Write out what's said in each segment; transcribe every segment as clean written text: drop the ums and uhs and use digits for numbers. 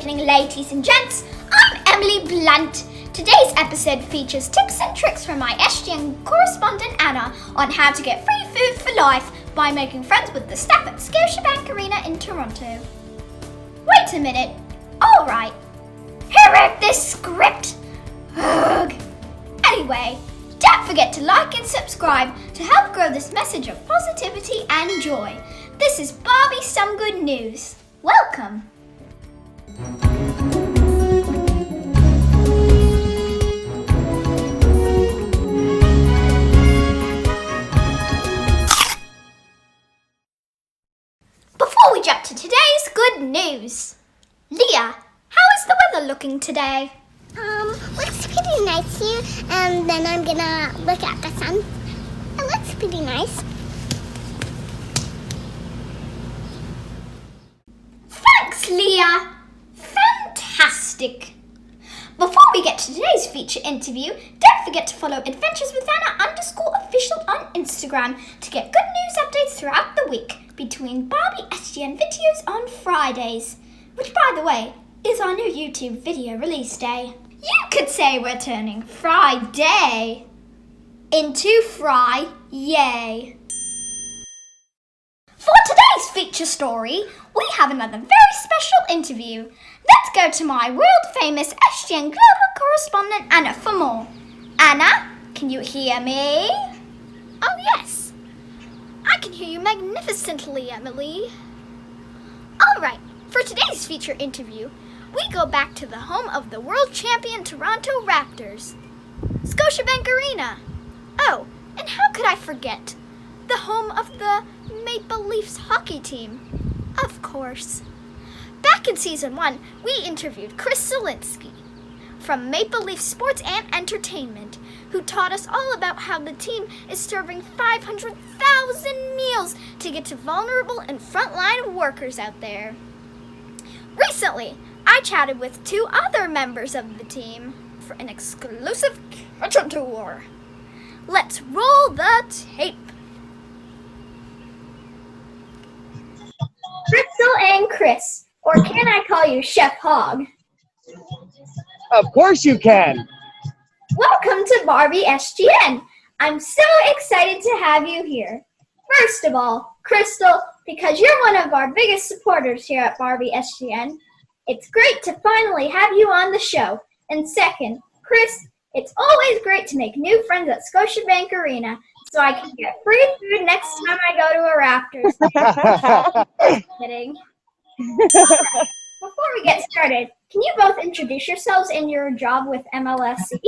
evening, ladies and gents. I'm Emily Blunt. Today's episode features tips and tricks from my SGN correspondent Anna on how to get free food for life by making friends with the staff at Scotiabank Arena in Toronto. Wait a minute. Alright. Who wrote this script? Ugh. Anyway, don't forget to like and subscribe to help grow this message of positivity and joy. This is Barbie Some Good News. Welcome. Before we jump to today's good news, Leah, how is the weather looking today? Looks pretty nice here, and then I'm gonna look at the sun. It looks pretty nice. Thanks, Leah. Fantastic. Before we get to today's feature interview, don't forget to follow Adventures with Anna _official on Instagram to get good news updates throughout the week between Barbie SGN videos on Fridays, which, by the way, is our new YouTube video release day. You could say we're turning Friday into Fry Yay. For today's feature story, we have another very special interview. Let's go to my world-famous SGN Global Correspondent Anna for more. Anna, can you hear me? Oh yes, I can hear you magnificently, Emily. All right, for today's feature interview, we go back to the home of the world champion Toronto Raptors, Scotiabank Arena. Oh, and how could I forget? The home of the Maple Leafs hockey team, of course. Back in Season 1, we interviewed Chris Zielinski from Maple Leaf Sports and Entertainment, who taught us all about how the team is serving 500,000 meals to get to vulnerable and frontline workers out there. Recently, I chatted with two other members of the team for an exclusive kitchen tour. Let's roll the tape. Crystal and Chris, or can I call you Chef Hogg? Of course you can. Welcome to Barbie SGN. I'm so excited to have you here. First of all, Crystal, because you're one of our biggest supporters here at Barbie SGN, it's great to finally have you on the show. And second, Chris, it's always great to make new friends at Scotiabank Arena so I can get free food next time I go to a Raptors. Just kidding. Before we get started, can you both introduce yourselves and your job with MLSE?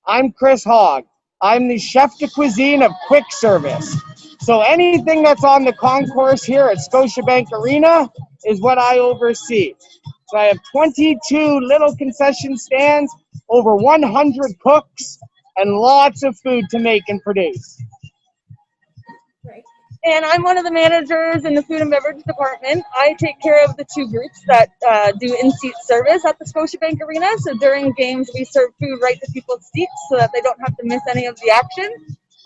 I'm Chris Hogg. I'm the Chef de Cuisine of Quick Service. So anything that's on the concourse here at Scotiabank Arena is what I oversee. So I have 22 little concession stands, over 100 cooks, and lots of food to make and produce. Right. And I'm one of the managers in the Food and Beverage department. I take care of the two groups that do in-seat service at the Scotiabank Arena. So during games, we serve food right to people's seats so that they don't have to miss any of the action.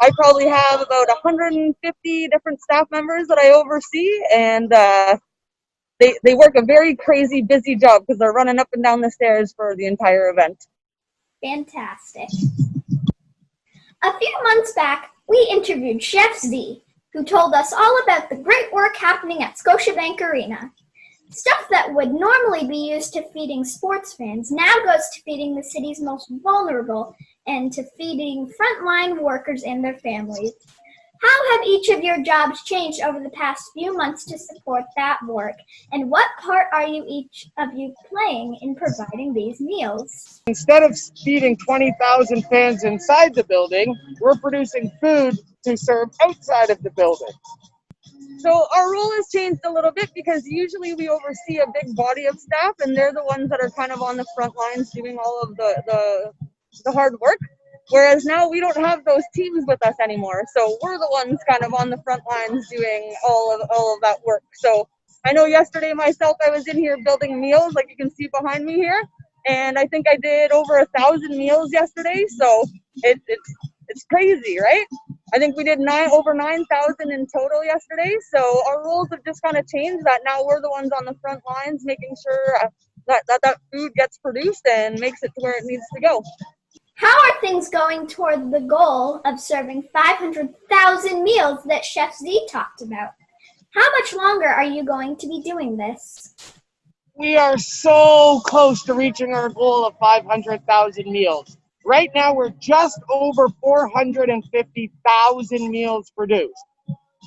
I probably have about 150 different staff members that I oversee, and they work a very crazy, busy job because they're running up and down the stairs for the entire event. Fantastic. A few months back, we interviewed Chef Z, who told us all about the great work happening at Scotiabank Arena. Stuff that would normally be used to feeding sports fans now goes to feeding the city's most vulnerable and to feeding frontline workers and their families. How have each of your jobs changed over the past few months to support that work? And what part are each of you playing in providing these meals? Instead of feeding 20,000 fans inside the building, we're producing food to serve outside of the building. So our role has changed a little bit because usually we oversee a big body of staff, and they're the ones that are kind of on the front lines doing all of the hard work. Whereas now we don't have those teams with us anymore. So we're the ones kind of on the front lines doing all of that work. So I know yesterday myself, I was in here building meals like you can see behind me here. And I think I did over 1,000 meals yesterday. So it's crazy, right? I think we did over 9,000 in total yesterday. So our roles have just kind of changed that now we're the ones on the front lines making sure that food gets produced and makes it to where it needs to go. How are things going toward the goal of serving 500,000 meals that Chef Z talked about? How much longer are you going to be doing this? We are so close to reaching our goal of 500,000 meals. Right now, we're just over 450,000 meals produced.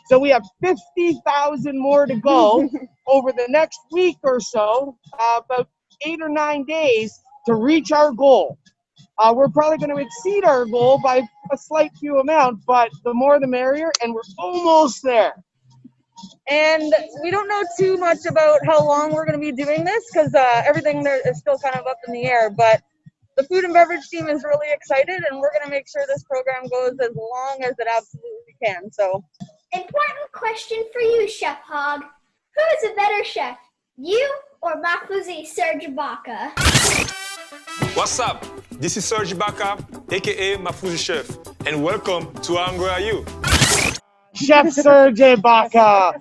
So we have 50,000 more to go over the next week or so, about 8 or 9 days to reach our goal. We're probably going to exceed our goal by a slight few amount, but the more the merrier, and we're almost there. And we don't know too much about how long we're going to be doing this because everything there is still kind of up in the air. But the food and beverage team is really excited, and we're going to make sure this program goes as long as it absolutely can. So, important question for you, Chef Hogg. Who is a better chef, you or Mafuzi Serge Ibaka? What's up? This is Serge Ibaka, aka Mafuzi Chef, and welcome to How Hungry Are You? Chef Serge Ibaka.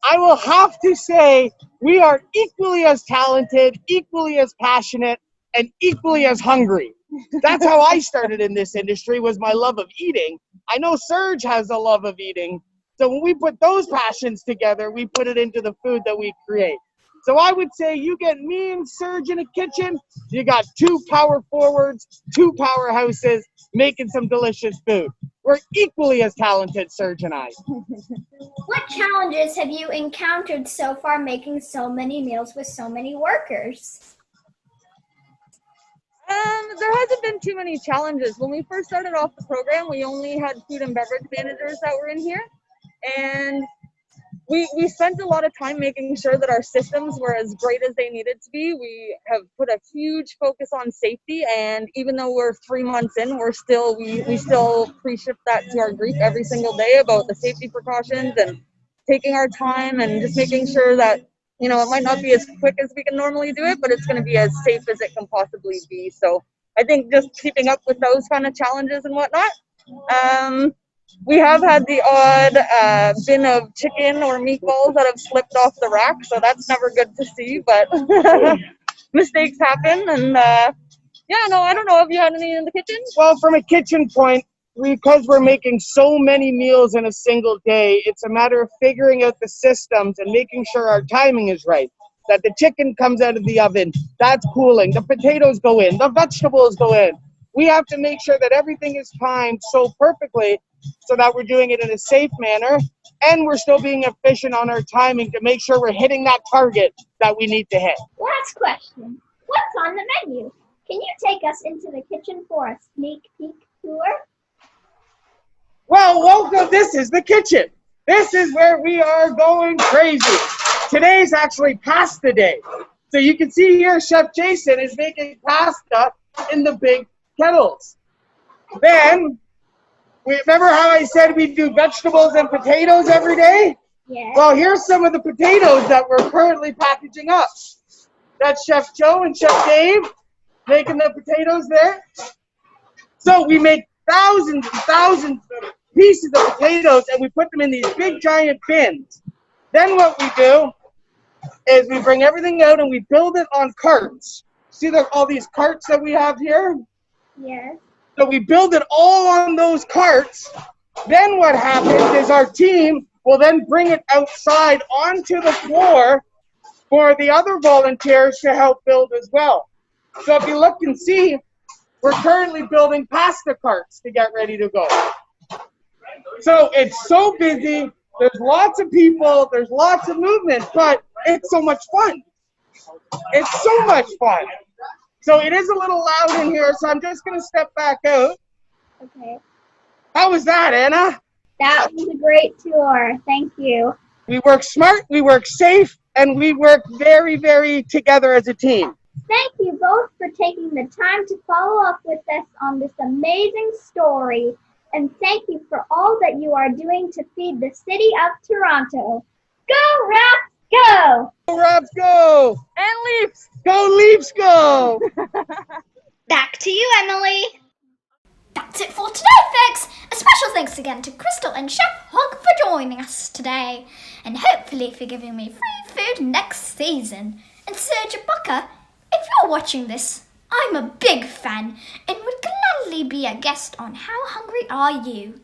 I will have to say we are equally as talented, equally as passionate, and equally as hungry. That's how I started in this industry, was my love of eating. I know Serge has a love of eating. So when we put those passions together, we put it into the food that we create. So I would say you get me and Serge in a kitchen, you got two power forwards, two powerhouses making some delicious food. We're equally as talented, Serge and I. What challenges have you encountered so far making so many meals with so many workers? There hasn't been too many challenges. When we first started off the program, we only had food and beverage managers that were in here. And we spent a lot of time making sure that our systems were as great as they needed to be. We have put a huge focus on safety, and even though we're 3 months in, we still pre-ship that to our group every single day about the safety precautions and taking our time and just making sure that, you know, it might not be as quick as we can normally do it, but it's going to be as safe as it can possibly be. So I think just keeping up with those kind of challenges and whatnot. We have had the odd bin of chicken or meatballs that have slipped off the rack, so that's never good to see, but mistakes happen. And I don't know. Have you had any in the kitchen? Well, from a kitchen point, because we're making so many meals in a single day, it's a matter of figuring out the systems and making sure our timing is right. That the chicken comes out of the oven, that's cooling, the potatoes go in, the vegetables go in. We have to make sure that everything is timed so perfectly so that we're doing it in a safe manner, and we're still being efficient on our timing to make sure we're hitting that target that we need to hit. Last question. What's on the menu? Can you take us into the kitchen for a sneak peek tour? Well, welcome. This is the kitchen. This is where we are going crazy. Today's actually pasta day. So you can see here, Chef Jason is making pasta in the big kettles. Then, remember how I said we do vegetables and potatoes every day? Yeah. Well, here's some of the potatoes that we're currently packaging up. That's Chef Joe and Chef Dave making the potatoes there. So we make thousands and thousands of pieces of potatoes, and we put them in these big giant bins. Then what we do is we bring everything out and we build it on carts. See all these carts that we have here? Yes. So we build it all on those carts. Then what happens is our team will then bring it outside onto the floor for the other volunteers to help build as well. So if you look and see, we're currently building pasta carts to get ready to go. So it's so busy. There's lots of people. There's lots of movement, but it's so much fun. It's so much fun. So it is a little loud in here, so I'm just going to step back out. Okay. How was that, Anna? That was a great tour. Thank you. We work smart, we work safe, and we work very, very together as a team. Thank you both for taking the time to follow up with us on this amazing story. And thank you for all that you are doing to feed the city of Toronto. Go, Raps, go! Go, Raps, go! And Leafs! Go, Leafs, go! Back to you, Emily. That's it for today, folks. A special thanks again to Crystal and Chef Hogg for joining us today, and hopefully for giving me free food next season. And Serge Ibaka, you're watching this, I'm a big fan and would gladly be a guest on How Hungry Are You?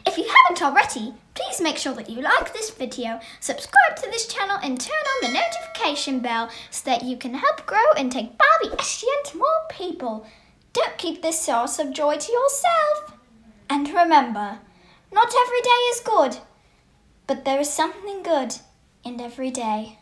If you haven't already, please make sure that you like this video, subscribe to this channel and turn on the notification bell so that you can help grow and take Barbie SGN to more people. Don't keep this source of joy to yourself. And remember, not every day is good, but there is something good in every day.